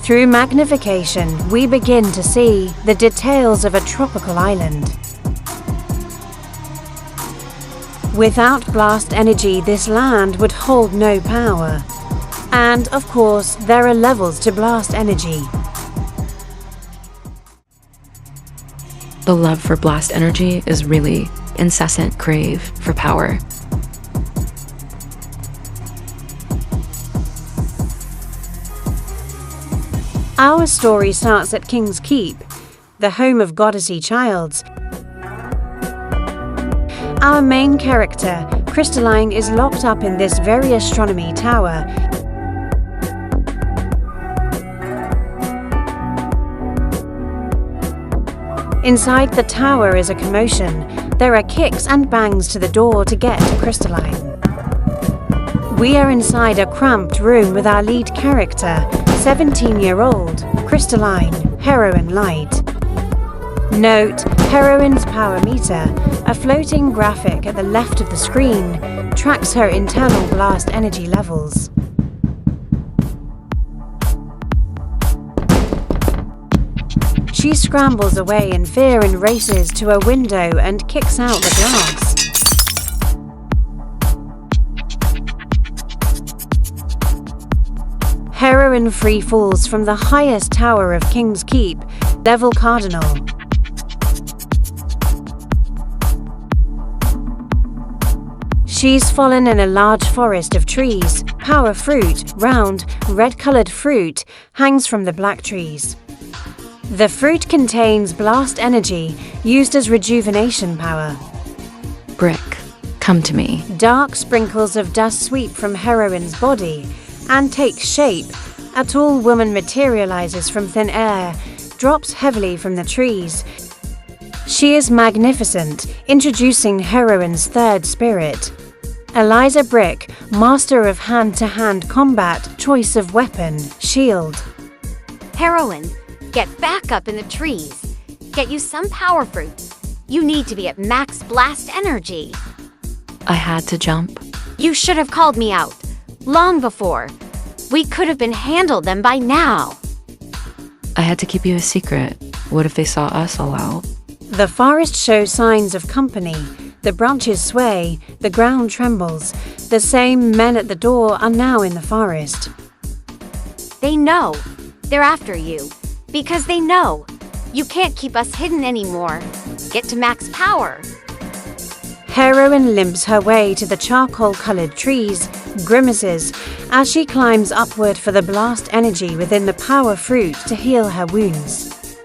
Through magnification, we begin to see the details of a tropical island. Without blast energy, this land would hold no power. And, of course, there are levels to blast energy. The love for blast energy is really incessant crave for power. Our story starts at King's Keep, the home of Godyssey Chiles. Our main character, CRYSTALLINE, is locked up in this very astronomy tower. Inside the tower is a commotion. There are kicks and bangs to the door to get to CRYSTALLINE. We are inside a cramped room with our lead character, 17-year-old CRYSTALLINE, heroine Light. Note, heroine's power meter, a floating graphic at the left of the screen, tracks her internal blast energy levels. She scrambles away in fear and races to a window and kicks out the glass. Heroine free falls from the highest tower of King's Keep, level Cardinal. She's fallen in a large forest of trees. Power fruit, round, red-colored fruit, hangs from the black trees. The fruit contains blast energy, used as rejuvenation power. Brick, come to me. Dark sprinkles of dust sweep from heroine's body and take shape. A tall woman materializes from thin air, drops heavily from the trees. She is magnificent, introducing heroine's third spirit. Eliza Brick, master of hand-to-hand combat, choice of weapon, shield. Heroine, get back up in the trees. Get you some power fruit. You need to be at max blast energy. I had to jump. You should have called me out. Long before. We could have been handled them by now. I had to keep you a secret. What if they saw us all out? The forest shows signs of company. The branches sway, the ground trembles. The same men at the door are now in the forest. They know. They're after you. Because they know. You can't keep us hidden anymore. Get to max power. Heroine limps her way to the charcoal-colored trees, grimaces, as she climbs upward for the blast energy within the power fruit to heal her wounds.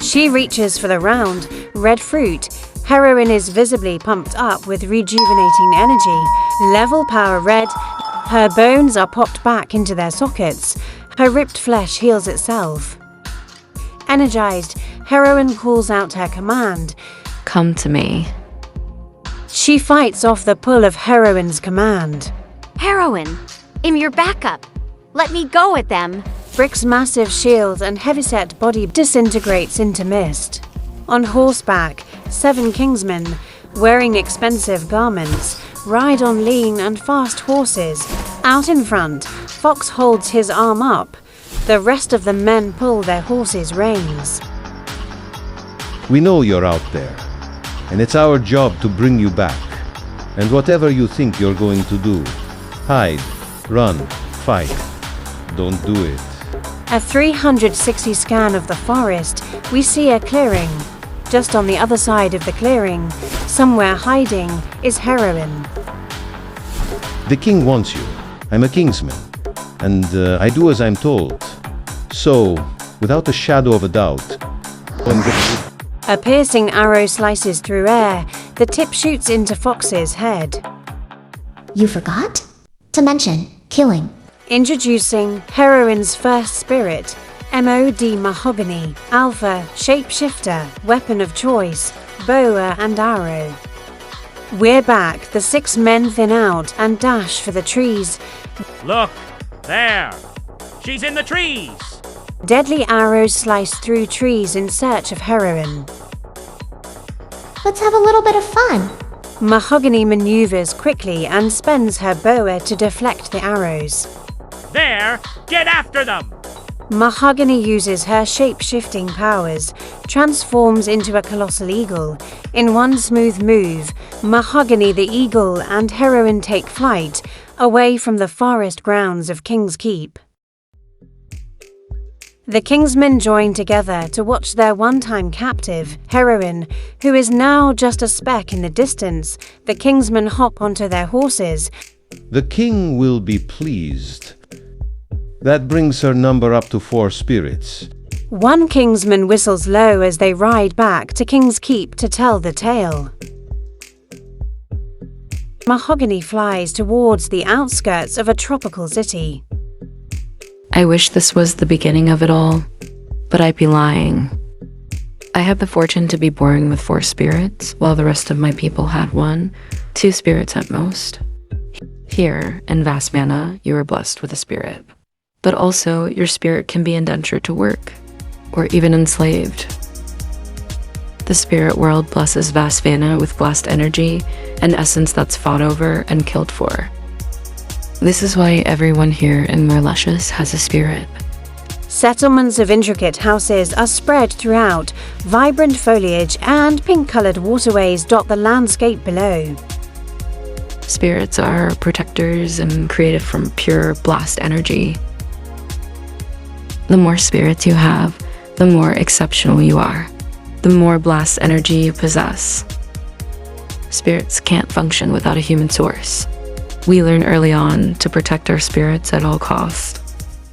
She reaches for the round, red fruit. Heroine is visibly pumped up with rejuvenating energy. Level power red. Her bones are popped back into their sockets. Her ripped flesh heals itself. Energized, Heroine calls out her command. Come to me. She fights off the pull of Heroine's command. Heroine, I'm your backup. Let me go at them. Brick's massive shield and heavyset body disintegrates into mist. On horseback, 7 Kingsmen, wearing expensive garments, ride on lean and fast horses. Out in front, Fox holds his arm up. The rest of the men pull their horses' reins. We know you're out there, and it's our job to bring you back. And whatever you think you're going to do, hide, run, fight, don't do it. A 360 scan of the forest, we see a clearing. Just on the other side of the clearing, somewhere hiding, is Heroine. The king wants you. I'm a Kingsman, and I do as I'm told. So, without a shadow of a doubt, A piercing arrow slices through air. The tip shoots into Fox's head. You forgot? To mention, killing. Introducing Heroine's first spirit, MOD Mahogany, Alpha, Shapeshifter, Weapon of Choice, Bow and Arrow. We're back. The 6 men thin out and dash for the trees. Look, there. She's in the trees. Deadly arrows slice through trees in search of Heroine. Let's have a little bit of fun. Mahogany maneuvers quickly and spends her boa to deflect the arrows. There, get after them. Mahogany uses her shape-shifting powers, transforms into a colossal eagle. In one smooth move, Mahogany the eagle and heroine take flight away from the forest grounds of King's Keep. The Kingsmen join together to watch their one-time captive, heroine, who is now just a speck in the distance. The Kingsmen hop onto their horses. The king will be pleased. That brings her number up to 4 spirits. One Kingsman whistles low as they ride back to King's Keep to tell the tale. Mahogany flies towards the outskirts of a tropical city. I wish this was the beginning of it all, but I'd be lying. I had the fortune to be born with 4 spirits, while the rest of my people had 1, 2 spirits at most. Here, in Vast Vana, you are blessed with a spirit. But also, your spirit can be indentured to work, or even enslaved. The spirit world blesses Vast Vana with blast energy, an essence that's fought over and killed for. This is why everyone here in Mur Luscious has a spirit. Settlements of intricate houses are spread throughout. Vibrant foliage and pink-colored waterways dot the landscape below. Spirits are protectors and created from pure blast energy. The more spirits you have, the more exceptional you are. The more blast energy you possess. Spirits can't function without a human source. We learn early on to protect our spirits at all costs.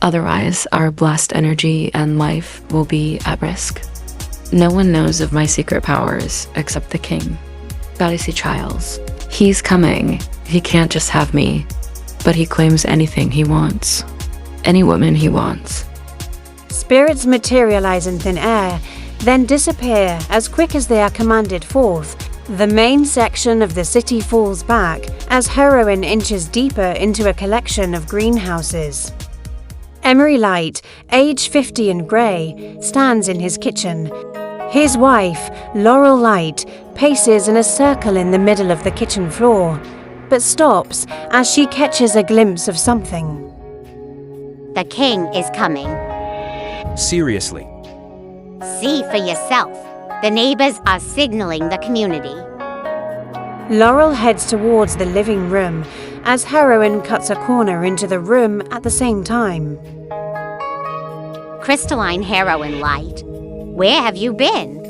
Otherwise, our blast energy and life will be at risk. No one knows of my secret powers except the king, Godyssey Chiles. He's coming. He can't just have me, but he claims anything he wants. Any woman he wants. Spirits materialize in thin air, then disappear as quick as they are commanded forth. The main section of the city falls back as heroine inches deeper into a collection of greenhouses. Emery Light, age 50 and grey, stands in his kitchen. His wife, Laurel Light, paces in a circle in the middle of the kitchen floor, but stops as she catches a glimpse of something. The king is coming. Seriously. See for yourself. The neighbors are signaling the community. Laurel heads towards the living room as heroine cuts a corner into the room at the same time. Crystalline Heroine Light, where have you been?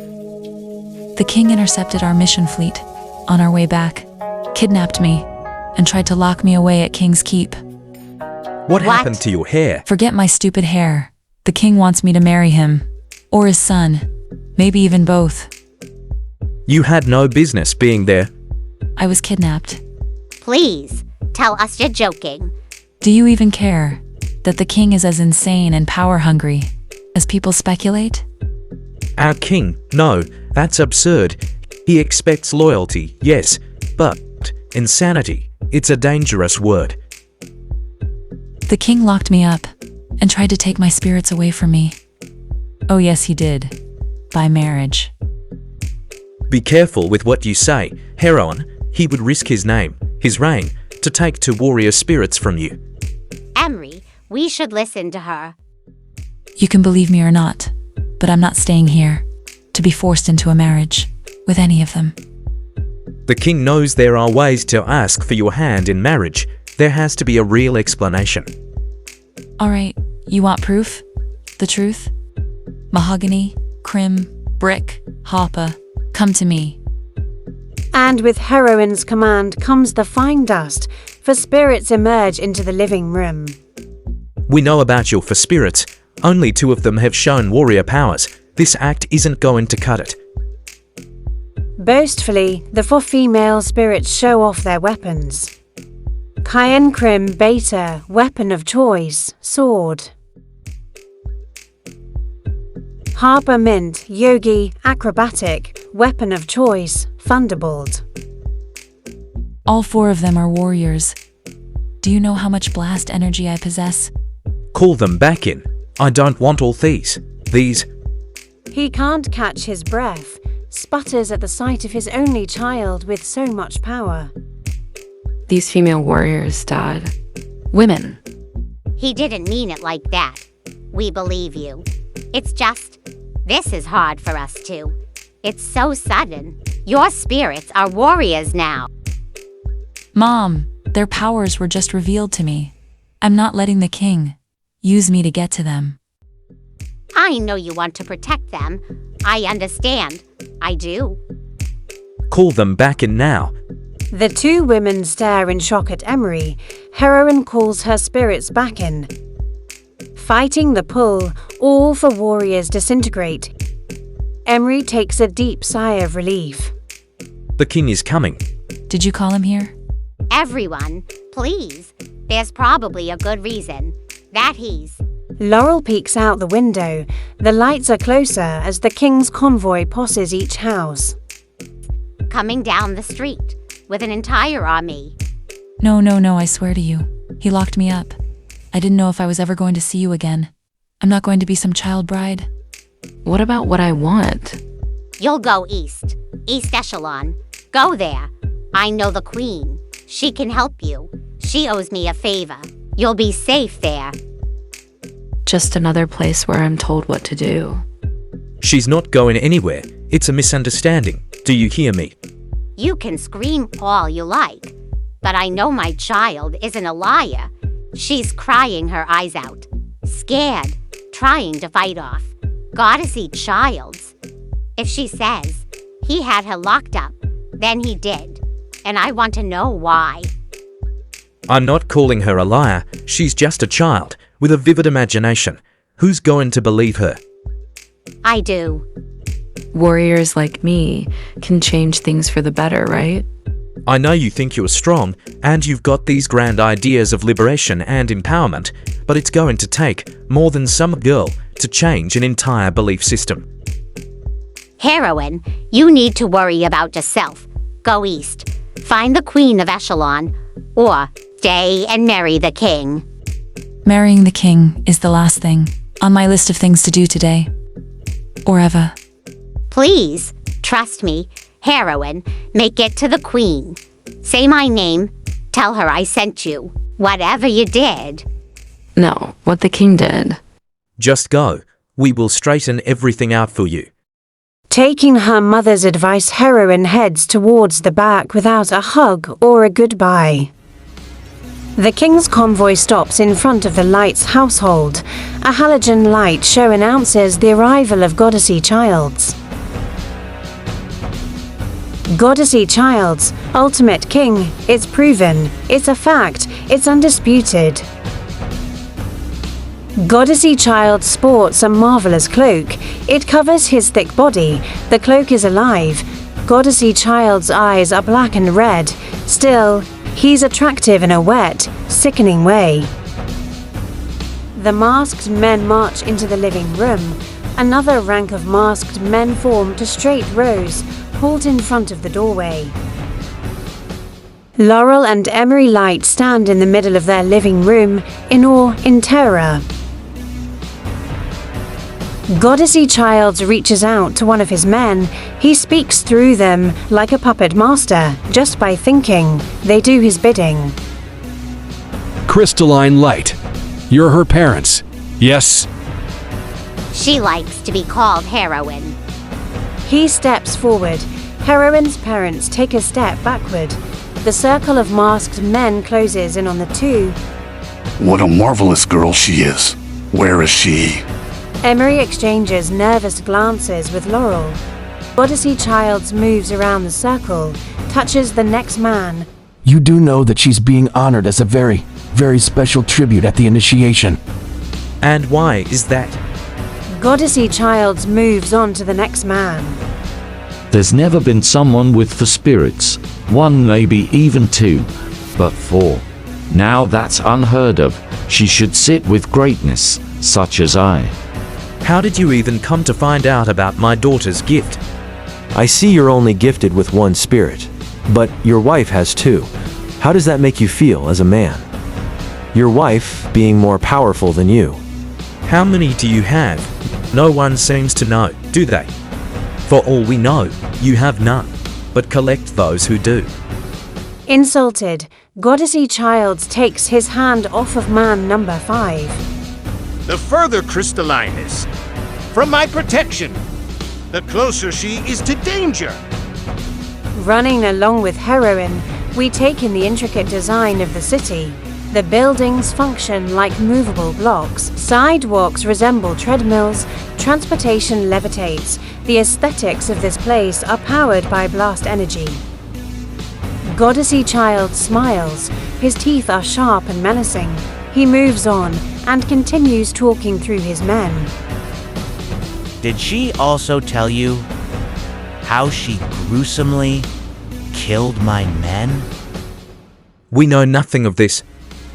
The king intercepted our mission fleet on our way back, kidnapped me, and tried to lock me away at King's Keep. What happened to your hair? Forget my stupid hair. The king wants me to marry him, or his son, maybe even both. You had no business being there. I was kidnapped. Please, tell us you're joking. Do you even care that the king is as insane and power-hungry as people speculate? Our king? No, that's absurd. He expects loyalty, yes, but insanity, it's a dangerous word. The king locked me up and tried to take my spirits away from me. Oh yes, he did. By marriage. Be careful with what you say. Heroine, he would risk his name, his reign, to take 2 warrior spirits from you. Emery, we should listen to her. You can believe me or not, but I'm not staying here to be forced into a marriage with any of them. The king knows there are ways to ask for your hand in marriage. There has to be a real explanation. All right, you want proof? The truth? Mahogany, Crim, Brick, Harper, come to me. And with heroine's command comes the fine dust, for spirits emerge into the living room. We know about your 4 spirits. Only 2 of them have shown warrior powers. This act isn't going to cut it. Boastfully, the 4 female spirits show off their weapons. Cayenne Crim Beta, weapon of choice, sword. Harper Mint, Yogi, acrobatic, weapon of choice, thunderbolt. All 4 of them are warriors. Do you know how much blast energy I possess? Call them back in. I don't want all these. These. He can't catch his breath, sputters at the sight of his only child with so much power. These female warriors, Dad. Women. He didn't mean it like that. We believe you. It's just, this is hard for us too. It's so sudden. Your spirits are warriors now. Mom, their powers were just revealed to me. I'm not letting the king use me to get to them. I know you want to protect them. I understand. I do. Call them back in now. The two women stare in shock at Emery. Heroine calls her spirits back in. Fighting the pull, all four warriors disintegrate. Emery takes a deep sigh of relief. The king is coming. Did you call him here? Everyone, please. There's probably a good reason. That he's... Laurel peeks out the window. The lights are closer as the king's convoy passes each house. coming down the street with an entire army. No, I swear to you. He locked me up. I didn't know if I was ever going to see you again. I'm not going to be some child bride. What about what I want? You'll go east. East Echelon. Go there. I know the queen. She can help you. She owes me a favor. You'll be safe there. Just another place where I'm told what to do. She's not going anywhere. It's a misunderstanding. Do you hear me? You can scream all you like, but I know my child isn't a liar. She's crying her eyes out, scared, trying to fight off Godyssey Chiles. If she says he had her locked up, then he did, and I want to know why. I'm not calling her a liar. She's just a child with a vivid imagination. Who's going to believe her? I do. Warriors like me can change things for the better, right? I know you think you're strong, and you've got these grand ideas of liberation and empowerment, but it's going to take more than some girl to change an entire belief system. Heroine, you need to worry about yourself. Go east. Find the Queen of Echelon, or stay and marry the king. Marrying the king is the last thing on my list of things to do today. Or ever. Please, trust me, Heroine, make it to the queen. Say my name, tell her I sent you. Whatever you did. No, what the king did. Just go. We will straighten everything out for you. Taking her mother's advice, Heroine heads towards the back without a hug or a goodbye. The king's convoy stops in front of the Light's household. A halogen light show announces the arrival of Godyssey Chiles. Godyssey Chiles, ultimate king, it's proven, it's a fact, it's undisputed. Godyssey Chiles sports a marvelous cloak. It covers his thick body. The cloak is alive. Godyssey Chiles' eyes are black and red. Still, he's attractive in a wet, sickening way. The masked men march into the living room. Another rank of masked men form to straight rows, halt in front of the doorway. Laurel and Emery Light stand in the middle of their living room, in awe, in terror. Godyssey Chiles reaches out to one of his men. He speaks through them like a puppet master. Just by thinking, they do his bidding. Crystalline Light. You're her parents, yes? She likes to be called Heroine. He steps forward. Heroine's parents take a step backward. The circle of masked men closes in on the two. What a marvelous girl she is. Where is she? Emery exchanges nervous glances with Laurel. Godyssey Chiles moves around the circle, touches the next man. You do know that she's being honored as a very, very special tribute at the initiation. And why is that? Godyssey Chiles moves on to the next man. There's never been someone with the spirits, one maybe even two, but four. Now that's unheard of. She should sit with greatness, such as I. How did you even come to find out about my daughter's gift? I see you're only gifted with one spirit, but your wife has two. How does that make you feel as a man? Your wife being more powerful than you. How many do you have? No one seems to know, do they? For all we know, you have none, but collect those who do. Insulted, Godyssey Chiles takes his hand off of man number 5. the further crystalline is from my protection, the closer she is to danger. Running along with Heroine, we take in the intricate design of the city. The buildings function like movable blocks, sidewalks resemble treadmills, transportation levitates. The aesthetics of this place are powered by blast energy. Godyssey Chiles smiles. His teeth are sharp and menacing. He moves on and continues talking through his men. Did she also tell you how she gruesomely killed my men? We know nothing of this.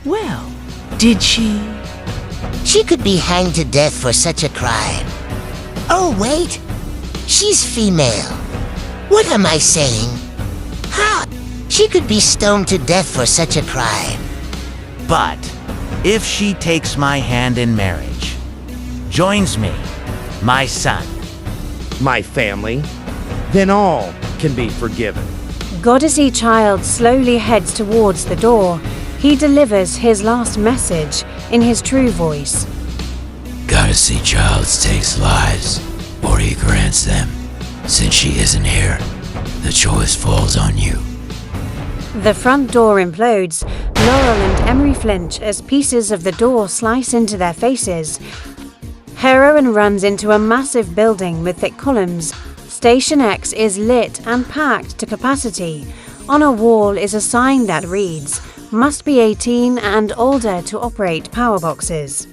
Well, did she? She could be hanged to death for such a crime. Oh, wait. She's female. What am I saying? How? She could be stoned to death for such a crime. But if she takes my hand in marriage, joins me, my son, My family, then all can be forgiven. Godyssey Chiles slowly heads towards the door. He delivers his last message in his true voice. Godyssey Chiles takes lives, or he grants them. Since she isn't here, the choice falls on you. The front door implodes. Laurel and Emery flinch as pieces of the door slice into their faces. Heroine runs into a massive building with thick columns. Station X is lit and packed to capacity. On a wall is a sign that reads, "Must be 18 and older to operate power boxes."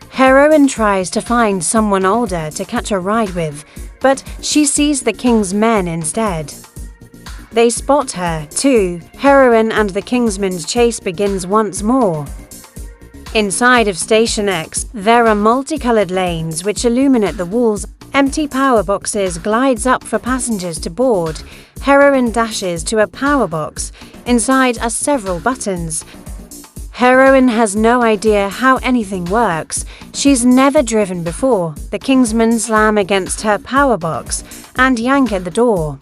Heroine tries to find someone older to catch a ride with, but she sees the Kingsmen instead. They spot her, too. Heroine and the Kingsmen's chase begins once more. Inside of Station X, there are multicolored lanes which illuminate the walls. Empty power boxes glides up for passengers to board. Heroine dashes to a power box. Inside are several buttons. Heroine has no idea how anything works. She's never driven before. The Kingsmen slam against her power box and yank at the door.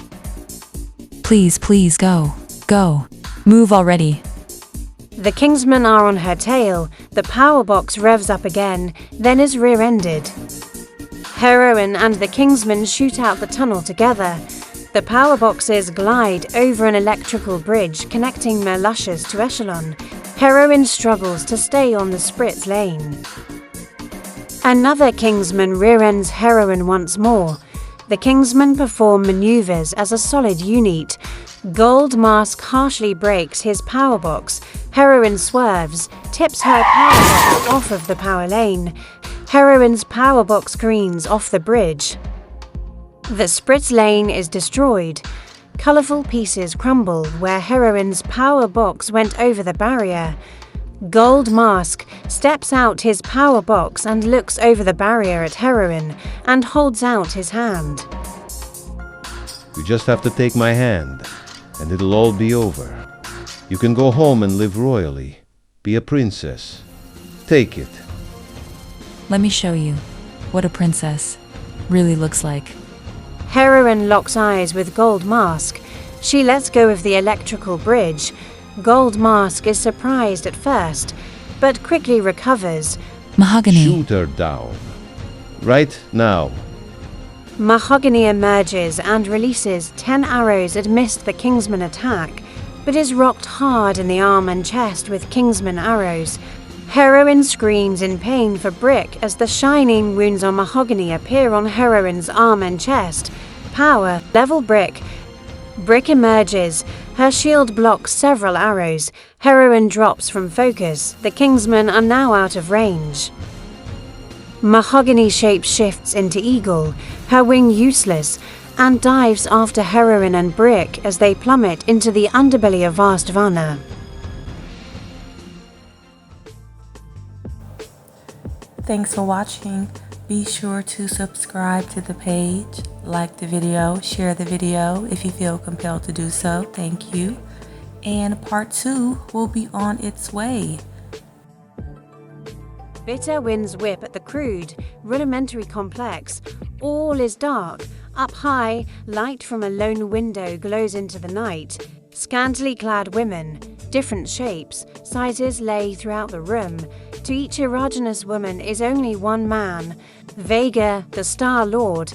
Please, please, go. Go. Move already. The Kingsmen are on her tail. The power box revs up again, then is rear-ended. Heroine and the Kingsmen shoot out the tunnel together. The power boxes glide over an electrical bridge connecting Mur Luscious to Echelon. Heroine struggles to stay on the spritz lane. Another Kingsman rear-ends Heroine once more. The Kingsmen perform maneuvers as a solid unit. Gold Mask harshly breaks his power box. Heroine swerves, tips her power box off of the power lane. Heroine's power box greens off the bridge. The spritz lane is destroyed. Colourful pieces crumble where Heroine's power box went over the barrier. Gold Mask steps out his power box and looks over the barrier at Heroine and holds out his hand. You just have to take my hand, and it'll all be over. You can go home and live royally. Be a princess. Take it. Let me show you what a princess really looks like. Heroine locks eyes with Gold Mask. She lets go of the electrical bridge. Gold Mask is surprised at first, but quickly recovers. Mahogany. Shoot her down. Right now. Mahogany emerges and releases 10 arrows amidst the Kingsman attack, but is rocked hard in the arm and chest with Kingsman arrows. Heroine screams in pain for Brick as the shining wounds on Mahogany appear on Heroine's arm and chest. Power, level Brick. Brick emerges. Her shield blocks several arrows. Heroine drops from focus. The Kingsmen are now out of range. Mahogany shape shifts into Eagle, her wing useless, and dives after Heroine and Brick as they plummet into the underbelly of Vast Vana. Thanks for watching. Be sure to subscribe to the page, like the video, share the video if you feel compelled to do so. Thank you. And part 2 will be on its way. Bitter winds whip at the crude, rudimentary complex. All is dark. Up high, light from a lone window glows into the night. Scantily clad women, Different shapes, sizes lay throughout the room. To each erogenous woman is only one man. Vega, the Star Lord,